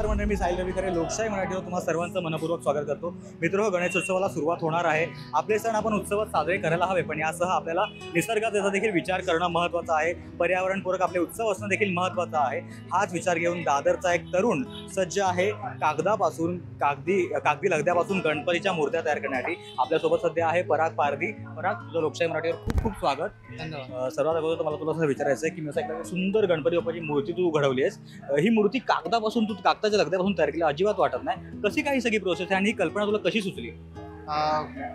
नमस्कार मंडळी, मी साहिल रविकरे लोकशाही मराठीवर तुम्हा सर्वांचं मनपूर्वक स्वागत करतो. मित्र, गणेशोत्सवाला सुरुवात होणार आहे. आपले सण आपण उत्सवात साजरे करायला हवे, पण यासह आपल्याला निसर्गाचा देखील विचार करणं महत्त्वाचं आहे. पर्यावरणपूरक आपले उत्सव असणं देखील महत्त्वाचं आहे. हाच विचार घेऊन दादरचा एक तरुण सज्ज आहे कागदापासून कागदी लगद्यापासून गणपतीच्या मूर्त्या तयार करण्यासाठी. आपल्यासोबत सध्या आहे पराग पारधी. पराग, तुझं लोकशाही मराठीवर खूप खूप स्वागत. धन्यवाद. सर्वात अगोदर मला तुला असं विचारायचं आहे की मी असं एक सुंदर गणपती बाप्पाची मूर्ती तू घडवली आहेस. ही मूर्ती कागदापासून तू कागदाच्या लगद्यापासून तयार केली, अजिबात वाटत नाही. कशी काही सगळी प्रोसेस आहे आणि ही कल्पना तुला कशी सुचली?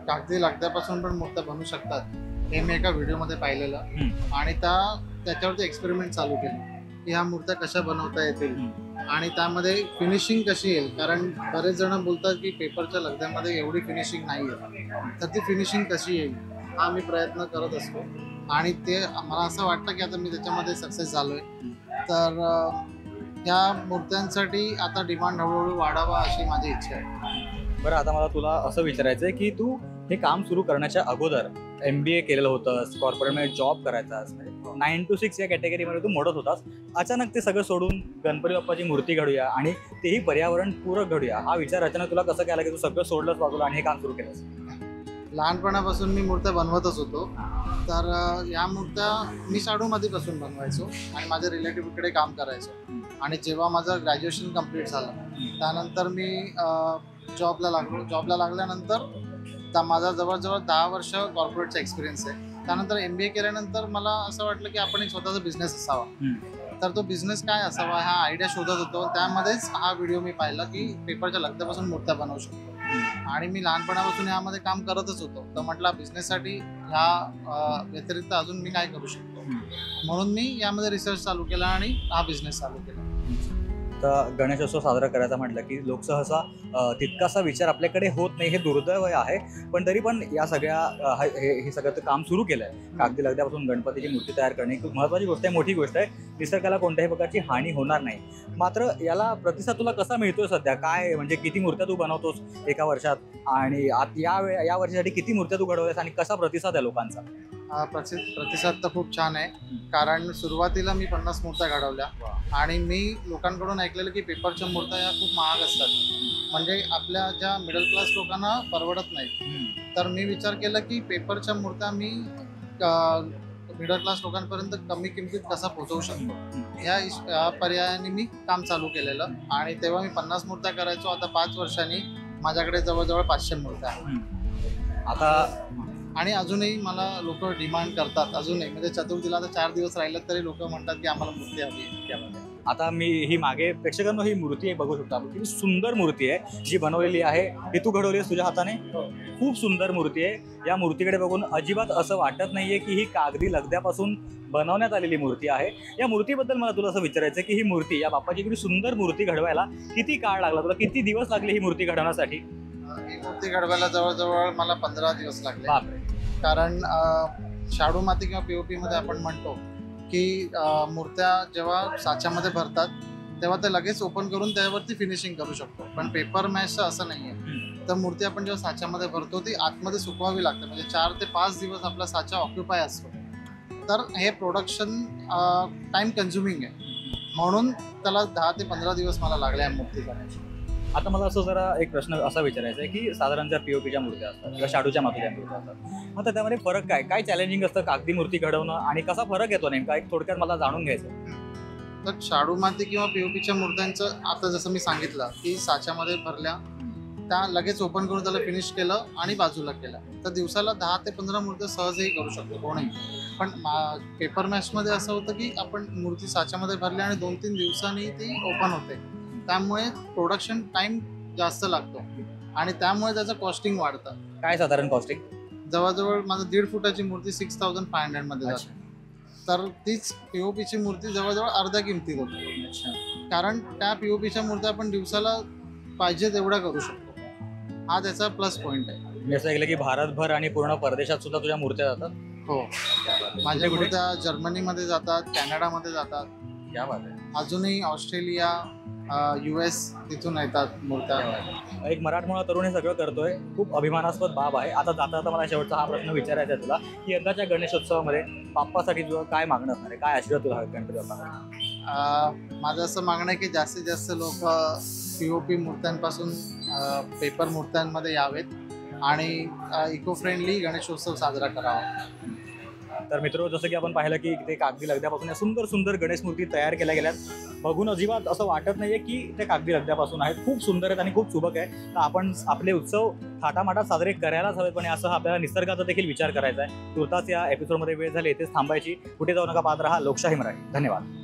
कागदी लगद्यापासून पण मूर्त्या बनवू शकतात हे मी एका व्हिडिओमध्ये पाहिलेलं आणि त्याच्यावरती एक्सपेरिमेंट चालू केलं की ह्या मूर्त्या कशा बनवता येतील आणि त्यामध्ये फिनिशिंग कशी येईल. कारण बरेच जण बोलतात की पेपरच्या लगद्यामध्ये एवढी फिनिशिंग नाही आहे, तर ती फिनिशिंग कशी येईल हा मी प्रयत्न करत असतो आणि ते मला असं वाटतं की आता मी त्याच्यामध्ये सक्सेस झालो आहे. तर ह्या मूर्त्यांसाठी आता डिमांड हळूहळू वाढावा अशी माझी इच्छा आहे. बरं, आता मला तुला असं विचारायचं आहे की तू हे काम सुरू करण्याच्या अगोदर MBA केलेलं होतंस, कॉर्पोरेटमध्ये जॉब करायचास, 9 to 6 या कॅटेगरीमध्ये तू मोडत होतास. अचानक ते सगळं सोडून गणपती बाप्पाची मूर्ती घडूया आणि तेही पर्यावरणपूरक घडूया, हा विचार अचानक तुला कसं केला की तू सगळं सोडलंस बाजूला आणि हे काम सुरू केलंस? लहानपणापासून मी मूर्त्या बनवतच होतो. तर या मूर्त्या मी शाडूमातीपासून बनवायचो आणि माझ्या रिलेटिव्हकडे काम करायचो. आणि जेव्हा माझं ग्रॅज्युएशन कंप्लीट झालं त्यानंतर मी जॉबला लागल्यानंतर माझा जवळजवळ 10 वर्ष कॉर्पोरेटचा एक्सपिरियन्स आहे. त्यानंतर MBA केल्यानंतर मला असं वाटलं की आपण एक स्वतःचा बिझनेस असावा. तर तो बिझनेस काय असावा हा आयडिया शोधत होतो. त्यामध्येच हा व्हिडिओ मी पाहिला की पेपरच्या लगद्यापासून मूर्त्या बनवू शकतो आणि मी लहानपणापासून यामध्ये काम करतच होतो. तर म्हटलं बिझनेससाठी ह्या व्यतिरिक्त अजून मी काय करू शकतो, म्हणून मी यामध्ये रिसर्च चालू केला आणि हा बिझनेस चालू केला. तर गणेशोत्सव साजरा करायचा म्हटलं की लोक सहसा तितकासा विचार आपल्याकडे होत नाही, हे दुर्दैव आहे. पण तरी पण या सगळ्या हे सगळं काम सुरू केलं आहे. कागदी लगद्यापासून गणपतीची मूर्ती तयार करणे खूप महत्त्वाची गोष्ट आहे, मोठी गोष्ट आहे. निसर्गाला कोणत्याही प्रकारची हानी होणार नाही. मात्र याला प्रतिसाद तुला कसा मिळतोय सध्या? काय म्हणजे किती मूर्त्या तू बनवतोस एका वर्षात आणि या वर्षासाठी किती मूर्त्या तू घडवल्यास आणि कसा प्रतिसाद आहे लोकांचा? प्रतिसाद तर खूप छान आहे. कारण सुरुवातीला मी 50 मूर्त्या घडवल्या आणि मी लोकांकडून ऐकलेलं की पेपरच्या मूर्त्या या खूप महाग असतात, म्हणजे आपल्या ज्या मिडल क्लास लोकांना परवडत नाही. तर मी विचार केला की पेपरच्या मूर्त्या मी मिडल क्लास लोकांपर्यंत कमी किमतीत कसा पोहोचवू शकतो, या पर्यायाने मी काम चालू केलेलं. आणि तेव्हा मी 50 मूर्त्या करायचो. आता 5 वर्षांनी माझ्याकडे जवळजवळ 500 मूर्त्या आहेत. आता आणि अजूनही मला लोक डिमांड करतात, अजूनही म्हणजे चतुर्थीला आता 4 दिवस राहिलेत तरी लोक म्हणतात की आम्हाला मूर्ती हवी आहे त्यामध्ये. आता मी ही मागे प्रेक्षकांना ही मूर्ती बघू शकतो आपण, किती सुंदर मूर्ती आहे जी बनवलेली आहे. ही तू घडवली आहेस तुझ्या हाताने? खूप सुंदर मूर्ती आहे. या मूर्तीकडे बघून अजिबात असं वाटत नाहीये की ही कागदी लगद्यापासून बनवण्यात आलेली मूर्ती आहे. या मूर्तीबद्दल मला तुला असं विचारायचं की ही मूर्ती, या बाप्पाची एवढी सुंदर मूर्ती घडवायला किती काळ लागला तुला? किती दिवस लागले ही मूर्ती घडवण्यासाठी? ही मूर्ती घडवायला जवळजवळ मला 15 दिवस लागले. कारण शाडू माती किंवा POP मध्ये आपण म्हणतो की मूर्त्या जेव्हा साच्यामध्ये भरतात तेव्हा ते लगेच ओपन करून त्यावरती फिनिशिंग करू शकतो. पण पेपर मॅशचं असं नाही आहे. तर मूर्ती आपण जेव्हा साच्यामध्ये भरतो ती आतमध्ये सुकवावी लागते, म्हणजे 4 ते 5 दिवस आपला साचा ऑक्युपाय असतो. तर हे प्रोडक्शन टाइम कन्झ्युमिंग आहे, म्हणून त्याला 10 ते 15 दिवस मला लागले या मूर्ती करायची. आता मला असं जरा एक प्रश्न असा विचारायचा आहे की साधारण ज्या POPच्या मूर्त्या असतात किंवा शाडूच्या मातीच्या मूर्त्या असतात, आता त्यामध्ये फरक काय चॅलेंजिंग असतं कागदी मूर्ती घडवणं आणि कसा फरक येतो नेमका, एक थोडक्यात मला जाणून घ्यायचं. तर शाडू माती किंवा POPच्या मूर्त्यांचं आता जसं मी सांगितलं की साच्यामध्ये भरल्या, त्या लगेच ओपन करून त्याला फिनिश केलं आणि बाजूला केलं, तर दिवसाला 10 ते 15 मूर्त्या सहजही करू शकतो कोणी. पण पेपर मॅशमध्ये असं होतं की आपण मूर्ती साच्यामध्ये भरली आणि 2-3 दिवसांनी ती ओपन होते, त्यामुळे प्रोडक्शन टाइम जास्त लागतो आणि त्यामुळे त्याचं कॉस्टिंग वाढतं. काय साधारण कॉस्टिंग? जवळजवळ माझं 1.5 फुटाची मूर्ती 6500 मध्ये जाते. तर तीच POPची मूर्ती जवळजवळ अर्ध्या किमतीत होती. कारण त्या POPच्या मूर्त्या आपण दिवसाला पाहिजे तेवढ्या करू शकतो, हा त्याचा प्लस पॉईंट आहे. मी असं ऐकलं की भारतभर आणि पूर्ण परदेशात सुद्धा तुझ्या मूर्त्या जातात? हो, माझ्या मूर्त्या जर्मनीमध्ये जातात, कॅनडामध्ये जातात. क्या बात आहे. अजूनही ऑस्ट्रेलिया, US तिथून येतात मूर्त्या. एक मराठमोळा तरुण हे सगळं करतोय, खूप अभिमानास्पद बाब आहे. आता जाता मला शेवटचा हा प्रश्न विचारायचा आहे तुला की यंदाच्या गणेशोत्सवामध्ये बाप्पासाठी तुझं काय मागणं असणार आहे, काय आशीर्वाद तुला गणपती बाप्पा? माझं असं मागणं आहे की जास्तीत जास्त लोक POP मूर्त्यांपासून पेपर मूर्त्यांमध्ये यावेत आणि इको फ्रेंडली गणेशोत्सव साजरा करावा. तर मित्र, जसं की आपण पाहिलं की ते कागदी लगद्यापासून या सुंदर सुंदर गणेश मूर्ती तयार केल्या गेल्यात. बघून अजिबात असं वाटत नाहीये की ते कागदी लगद्यापासून आहेत. खूप सुंदर आहेत आणि खूप सुबक आहे. तर आपण आपले उत्सव थाटामाटात साजरे करायलाच हवेत, पण असं आपल्याला निसर्गाचा देखील विचार करायचा आहे. तुर्तास या एपिसोडमध्ये वेळ झाली, इथेच थांबायची. कुठे जाऊ नका, पाहत राहा लोकशाही मराठी. धन्यवाद.